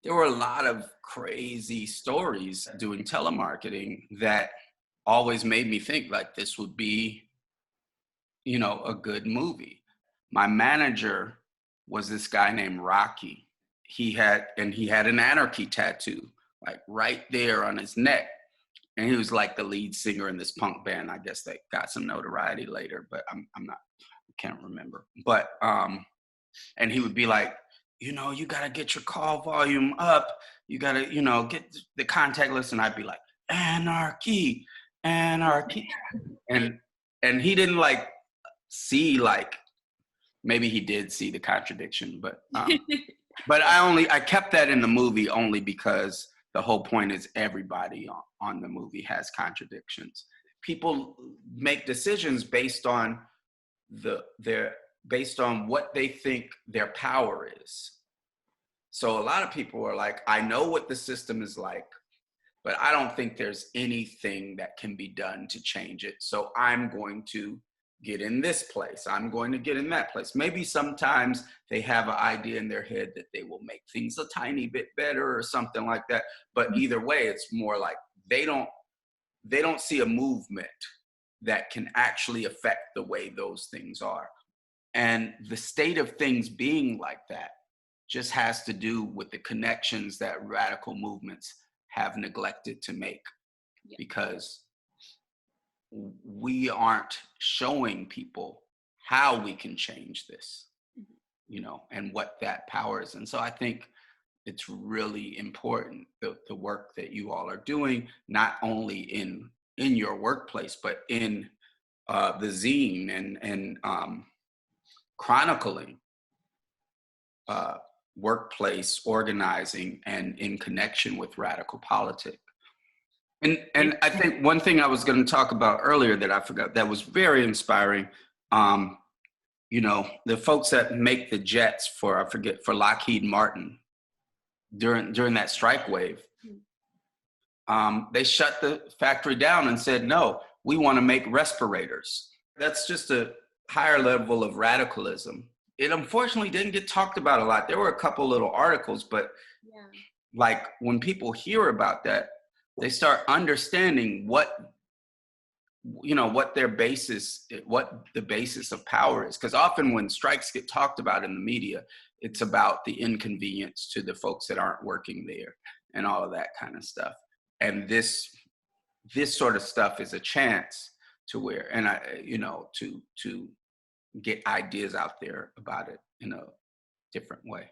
there were a lot of crazy stories doing telemarketing that always made me think like this would be, a good movie. My manager was this guy named Rocky. He had an anarchy tattoo, like right there on his neck. And he was like the lead singer in this punk band. I guess that got some notoriety later, but I'm not, I can't remember. But and he would be like, you gotta get your call volume up. You gotta, get the contact list. And I'd be like, anarchy, anarchy. And he didn't like see like, maybe he did see the contradiction, but I kept that in the movie only because the whole point is everybody on the movie has contradictions. People make decisions their based on what they think their power is. So a lot of people are like, I know what the system is like, but I don't think there's anything that can be done to change it. So I'm going to get in this place. I'm going to get in that place. Maybe sometimes they have an idea in their head that they will make things a tiny bit better or something like that. But either way, it's more like they don't see a movement that can actually affect the way those things are. And the state of things being like that just has to do with the connections that radical movements have neglected to make, Yeah. because we aren't showing people how we can change this, Mhm. and what that power is. And so I think it's really important, the work that you all are doing, not only in your workplace, but in the zine and chronicling uh, workplace organizing and in connection with radical politics. And I think one thing I was going to talk about earlier that I forgot that was very inspiring. Um, the folks that make the jets for Lockheed Martin during that strike wave, Mhm. they shut the factory down and said, no, we want to make respirators. That's just a higher level of radicalism. It unfortunately didn't get talked about a lot. There were a couple little articles, but Yeah. like when people hear about that, they start understanding what the basis of power is. Because often when strikes get talked about in the media, it's about the inconvenience to the folks that aren't working there and all of that kind of stuff. And this sort of stuff is a chance to where, and to get ideas out there about it in a different way.